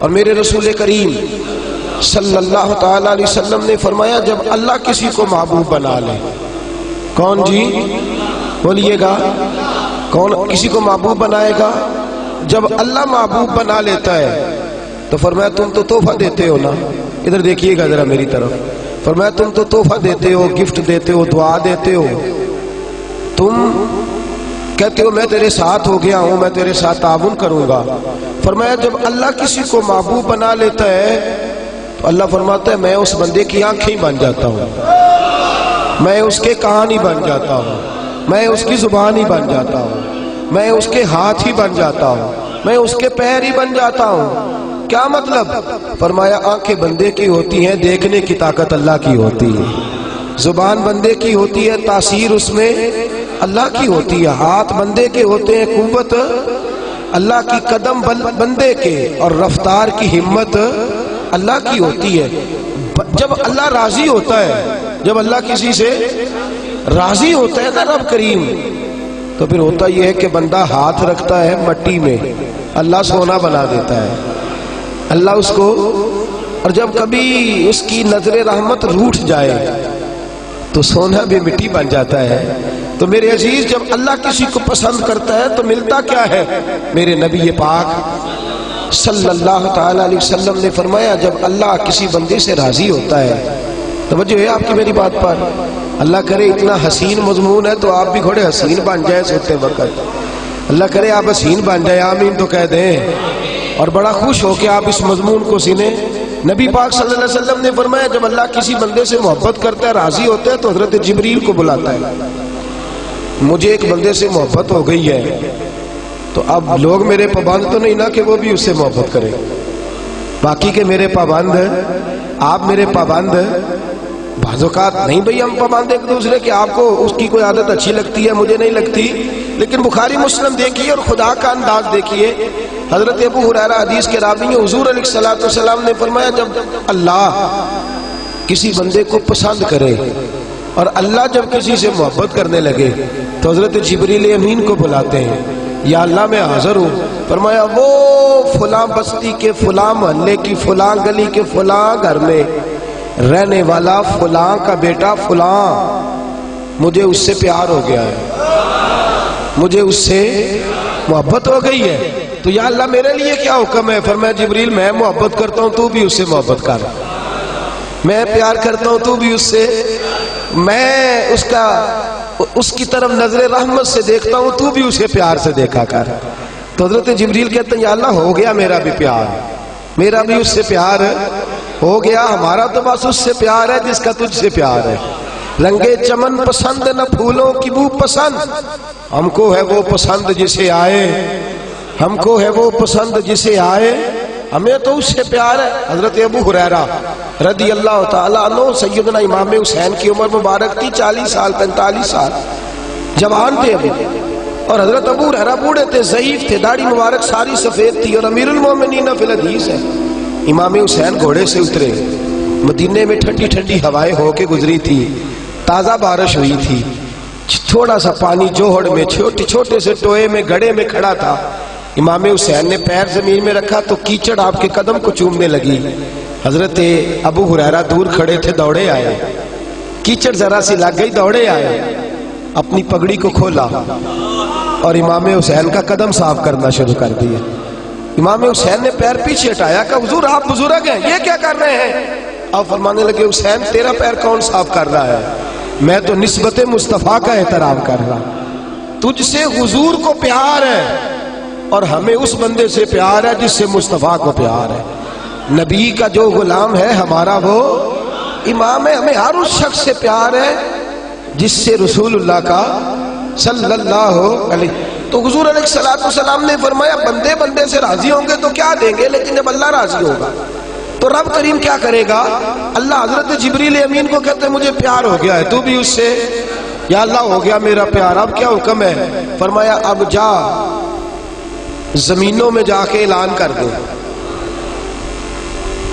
اور میرے رسول کریم صلی اللہ تعالی علیہ وسلم نے فرمایا جب اللہ کسی کو محبوب بنا لے، کون جی بولیے گا، کون کسی کو محبوب بنائے گا؟ جب اللہ محبوب بنا لیتا ہے تو فرمایا تم تو تحفہ دیتے ہو نا، ادھر دیکھیے گا ذرا میری طرف، فرمایا تم تو تحفہ دیتے ہو، گفٹ دیتے ہو، دعا دیتے ہو، تم کہتے ہو میں تیرے ساتھ ہو گیا ہوں، میں تیرے ساتھ تعاون کروں گا۔ فرمایا جب اللہ کسی کو محبوب بنا لیتا ہے تو اللہ فرماتا ہے میں اس بندے کی آنکھیں بن جاتا ہوں، میں اس کے کان ہی بن جاتا ہوں، میں اس کی زبان ہی بن جاتا ہوں، میں اس کے ہاتھ ہی بن جاتا ہوں، میں اس کے پیر ہی بن جاتا ہوں۔ کیا مطلب؟ فرمایا آنکھیں بندے کی ہوتی ہیں، دیکھنے کی طاقت اللہ کی ہوتی ہے، زبان بندے کی ہوتی ہے، تاثیر اس میں اللہ کی ہوتی ہے، ہاتھ بندے کے ہوتے ہیں، قوت اللہ کی، قدم بندے کے، اور رفتار کی ہمت اللہ کی ہوتی ہے۔ جب اللہ راضی ہوتا ہے، جب اللہ کسی سے راضی ہوتا ہے نا رب کریم، تو پھر ہوتا یہ ہے کہ بندہ ہاتھ رکھتا ہے مٹی میں، اللہ سونا بنا دیتا ہے اللہ اس کو، اور جب کبھی اس کی نظر رحمت روٹھ جائے تو سونا بھی مٹی بن جاتا ہے۔ تو میرے عزیز جب اللہ کسی کو پسند کرتا ہے تو ملتا کیا ہے؟ میرے نبی پاک صلی اللہ تعالی علیہ وسلم نے فرمایا جب اللہ کسی بندے سے راضی ہوتا ہے، توجہ ہے آپ کی میری بات پر، اللہ کرے اتنا حسین مضمون ہے تو آپ بھی تھوڑے حسین بن جائے سوتے وقت، اللہ کرے آپ حسین بن جائے، آمین تو کہہ دیں، اور بڑا خوش ہو کہ آپ اس مضمون کو سنیں۔ نبی پاک صلی اللہ علیہ وسلم نے فرمایا جب اللہ کسی بندے سے محبت کرتا ہے، راضی ہوتا ہے، تو حضرت جبریل کو بلاتا ہے، مجھے ایک بندے سے محبت ہو گئی ہے، تو اب لوگ میرے پابند تو نہیں نا کہ وہ بھی اس سے محبت کرے، باقی کے میرے پابند ہیں، آپ میرے پابند ہیں، بعض اوقات نہیں بھئی ہم پابند ایک دوسرے کے، آپ کو اس کی کوئی عادت اچھی لگتی ہے، مجھے نہیں لگتی، لیکن بخاری مسلم دیکھیے اور خدا کا انداز دیکھیے، حضرت ابو ہریرہ حدیث کے راوی ہیں، حضور علیہ الصلوۃ والسلام نے فرمایا جب اللہ کسی بندے کو پسند کرے اور اللہ جب کسی سے محبت کرنے لگے تو حضرت جبریل امین کو بلاتے ہیں، یا اللہ میں حاضر ہوں، فرمایا وہ فلاں بستی کے فلاں محلے کی فلاں گلی کے فلاں گھر میں رہنے والا فلاں کا بیٹا فلاں، مجھے اس سے پیار ہو گیا ہے، مجھے اس سے محبت ہو گئی ہے، تو یا اللہ میرے لیے کیا حکم ہے؟ فرمایا جبریل میں محبت کرتا ہوں تو بھی اس سے محبت کر، میں پیار کرتا ہوں تو بھی اس سے، میں اس کی طرف نظر رحمت سے دیکھتا ہوں تو بھی اسے پیار سے دیکھا کر۔ تو حضرت جبریل کہتے ہیں یا اللہ ہو گیا میرا بھی پیار، میرا بھی اس سے پیار ہو گیا، ہمارا تو بس اس سے پیار ہے جس کا تجھ سے پیار ہے، رنگے چمن پسند نہ پھولوں کی بو پسند، ہم کو ہے وہ پسند جسے آئے، ہم کو ہے وہ پسند جسے آئے، ہمیں تو اس سے پیار ہے۔ حضرت ابو ہریرہ رضی اللہ تعالیٰ عنہ، سیدنا امام حسین کی عمر مبارک تھی 40 سال 45 سال، جوان تھے ابھی، اور حضرت ابو ہریرہ بوڑھے تھے، ضعیف تھے، داڑھی مبارک ساری سفید تھی، اور امیر المومنین فی الحدیث ہے۔ امام حسین گھوڑے سے اترے، مدینے میں ٹھنڈی ٹھنڈی ہوائیں ہو کے گزری تھی، تازہ بارش ہوئی تھی، تھوڑا سا پانی جوہڑ میں چھوٹے سے ٹوئے میں گڑھے میں کھڑا تھا، امام حسین نے پیر زمین میں رکھا تو کیچڑ آپ کے قدم کو چومنے لگی، حضرت ابو ہریرہ دور کھڑے تھے، دوڑے آئے، کیچڑ ذرا سی لگ گئی، دوڑے آئے، اپنی پگڑی کو کھولا اور امام حسین کا قدم صاف کرنا شروع کر دیا۔ امام حسین نے پیر پیچھے ہٹایا کہ حضور آپ بزرگ ہیں، یہ کیا کر رہے ہیں؟ آپ فرمانے لگے حسین تیرا پیر کون صاف کر رہا ہے؟ میں تو نسبت مصطفیٰ کا احترام کر رہا، تجھ سے حضور کو پیار ہے اور ہمیں اس بندے سے پیار ہے جس سے مصطفیٰ کو پیار ہے، نبی کا جو غلام ہے ہمارا وہ امام ہے، ہمیں ہر اس شخص سے پیار ہے جس سے رسول اللہ کا صلی اللہ علیہ۔ تو حضور علیہ السلام نے فرمایا بندے بندے سے راضی ہوں گے تو کیا دیں گے، لیکن جب اللہ راضی ہوگا تو رب کریم کیا کرے گا؟ اللہ حضرت جبریل امین کو کہتے ہیں مجھے پیار ہو گیا ہے، تو بھی اس سے، یا اللہ ہو گیا میرا پیار، اب کیا حکم ہے؟ فرمایا اب جا زمینوں میں جا کے اعلان کر دے۔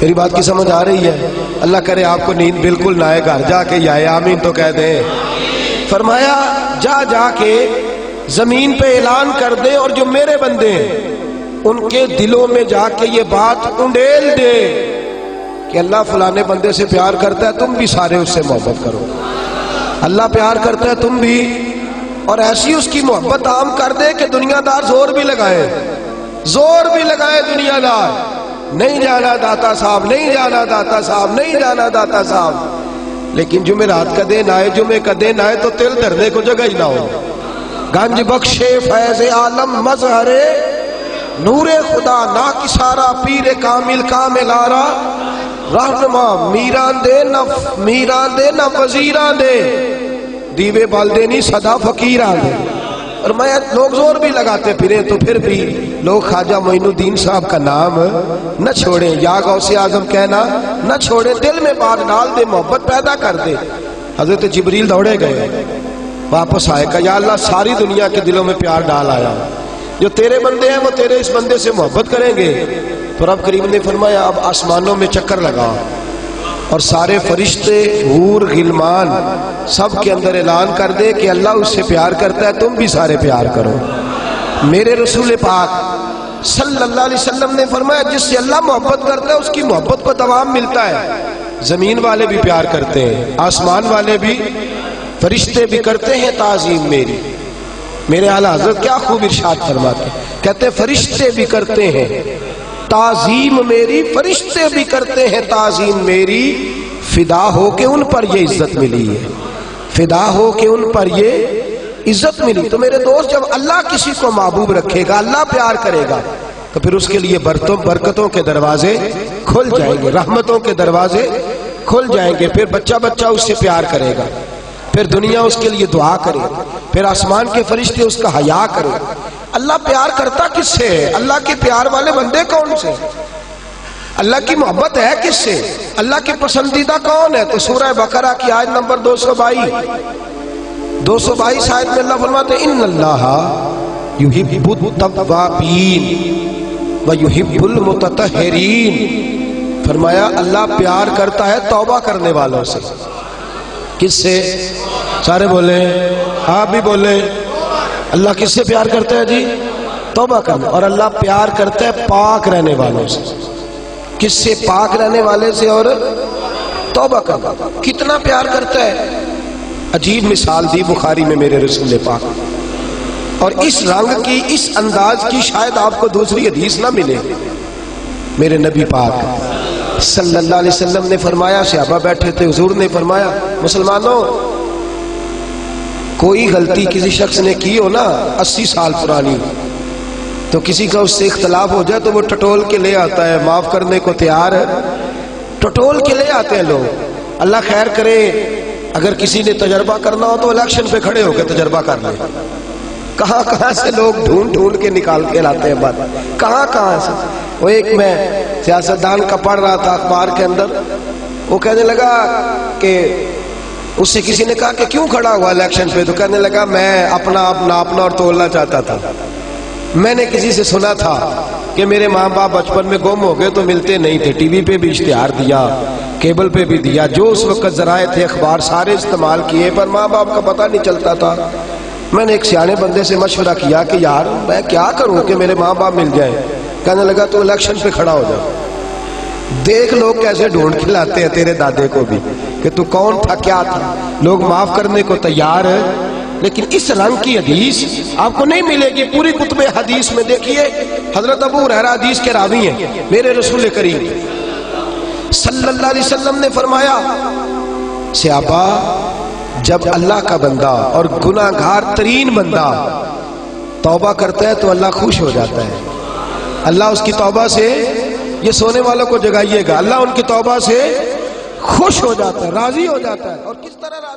میری بات کی سمجھ آ رہی ہے؟ اللہ کرے آپ کو نیند بالکل نہ آئے، گھر جا کے یا آمین تو کہہ دیں۔ فرمایا جا کے زمین پہ اعلان کر دے، اور جو میرے بندے ہیں ان کے دلوں میں جا کے یہ بات انڈیل دے کہ اللہ فلانے بندے سے پیار کرتا ہے، تم بھی سارے اس سے محبت کرو، اللہ پیار کرتا ہے تم بھی، اور ایسی اس کی محبت عام کر دے کہ دنیا دار زور بھی لگائے دنیا دار، نہیں جانا داتا صاحب، نہیں جانا داتا صاحب، نہیں جانا داتا صاحب، لیکن جمعرات کا دن آئے، جمعے کا دن آئے تو تل دھرنے کو جگہ ہی نہ ہو۔ گنج بخشے فیض عالم مظہر نور خدا نا کسارا پیر کامل کامل آرا رہنما میران دے نہ وزیران دے دیوے بالدینی صدا فقیران دے۔ اور میں لوگ زور بھی لگاتے پھریں تو پھر بھی لوگ خواجہ معین الدین صاحب کا نام نہ چھوڑیں، یا غوث اعظم کہنا نہ چھوڑیں، دل میں بات ڈال دے، محبت پیدا کر دے۔ حضرت جبریل دوڑے گئے، واپس آئے، کہا یا اللہ ساری دنیا کے دلوں میں پیار ڈال آیا، جو تیرے بندے ہیں وہ تیرے اس بندے سے محبت کریں گے۔ تو رب کریم نے فرمایا اب آسمانوں میں چکر لگا اور سارے فرشتے، حور، غلمان سب کے اندر اعلان کر دے کہ اللہ اس سے پیار کرتا ہے، تم بھی سارے پیار کرو۔ میرے رسول پاک صلی اللہ علیہ وسلم نے فرمایا جس سے اللہ محبت کرتا ہے اس کی محبت کو دوام ملتا ہے۔ زمین والے بھی پیار کرتے ہیں، آسمان والے بھی، فرشتے بھی کرتے ہیں تعظیم میری۔ میرے اعلیٰ حضرت کیا خوب ارشاد فرماتے ہیں، کہتے ہیں فرشتے بھی کرتے ہیں تعظیم میری، فرشتے بھی کرتے ہیں تعظیم میری، فدا ہو کے ان پر یہ عزت ملی ہے، فدا ہو کے ان پر یہ عزت ملی۔ تو میرے دوست جب اللہ کسی کو محبوب رکھے گا، اللہ پیار کرے گا، تو پھر اس کے لیے برکتوں کے دروازے کھل جائیں گے، رحمتوں کے دروازے کھل جائیں گے، پھر بچہ اس سے پیار کرے گا، پھر دنیا اس کے لیے دعا کرے، پھر آسمان کے فرشتے اس کا حیا کرے۔ اللہ پیار کرتا کس سے ہے؟ اللہ کے پیار والے بندے کون سے؟ اللہ کی محبت ہے کس سے؟ اللہ کی پسندیدہ کون ہے؟ تو سورہ بقرہ کی آیت نمبر 222 آیت میں اللہ فرماتے ہیں ان اللہ یحب التوابین ویحب المتطہرین۔ فرمایا اللہ پیار کرتا ہے توبہ کرنے والوں سے۔ کس سے؟ سارے بولیں، آپ بھی بولیں، اللہ کس سے پیار کرتا ہے جی؟ توبہ کرنا۔ اور اللہ پیار کرتا ہے پاک رہنے والوں سے۔ کس سے؟ پاک رہنے والے سے اور توبہ کرنا۔ کتنا پیار کرتا ہے؟ عجیب مثال دی بخاری میں میرے رسول پاک، اور اس رنگ کی، اس انداز کی شاید آپ کو دوسری حدیث نہ ملے۔ میرے نبی پاک صلی اللہ علیہ وسلم نے فرمایا، صحابہ بیٹھے تھے، حضور نے فرمایا مسلمانوں کوئی غلطی کسی شخص نے کی ہو نا 80 سال پرانی، تو کسی کا اس سے اختلاف ہو جائے تو وہ ٹٹول کے لے آتا ہے، معاف کرنے کو تیار ہے، ٹٹول کے لے آتے ہیں لوگ۔ اللہ خیر کرے، اگر کسی نے تجربہ کرنا ہو تو الیکشن پہ کھڑے ہو کے تجربہ کر لیں۔ کہاں سے لوگ ڈھونڈ کے نکال کے لاتے ہیں بات، کہاں سے۔ وہ ایک میں سیاستدان کا پڑھ رہا تھا اخبار کے اندر، وہ کہنے لگا کہ اس سے کسی نے کہا کہ کیوں کھڑا ہوا الیکشن پہ؟ تو کہنے لگا میں اپنا آپ ناپنا اور تولنا چاہتا تھا۔ میں نے کسی سے سنا تھا کہ میرے ماں باپ بچپن میں گم ہو گئے تو ملتے نہیں تھے، ٹی وی پہ بھی اشتہار دیا، کیبل پہ بھی دیا، جو اس وقت ذرائع تھے اخبار سارے استعمال کیے، پر ماں باپ کا پتہ نہیں چلتا تھا۔ میں نے ایک سیانے بندے سے مشورہ کیا کہ یار میں کیا کروں کہ میرے ماں باپ مل جائیں؟ کہنے لگا تو الیکشن پہ کھڑا ہو جا، دیکھ لوگ کیسے ڈھونڈ کے لاتے ہیں تیرے دادے کو بھی کہ تو کون تھا، کیا تھا۔ لوگ معاف کرنے کو تیار ہے، لیکن اس رنگ کی حدیث آپ کو نہیں ملے گی پوری کتب حدیث میں۔ دیکھیے حضرت ابو ہریرہ حدیث کے راوی ہیں، میرے رسول کریم صلی اللہ علیہ وسلم نے فرمایا صحابہ جب اللہ کا بندہ اور گناہ گار ترین بندہ توبہ کرتا ہے تو اللہ خوش ہو جاتا ہے، اللہ اس کی توبہ سے، یہ سونے والوں کو جگائیے گا، اللہ ان کی توبہ سے خوش ہو جاتا ہے، راضی ہو جاتا ہے۔ اور کس طرح راضی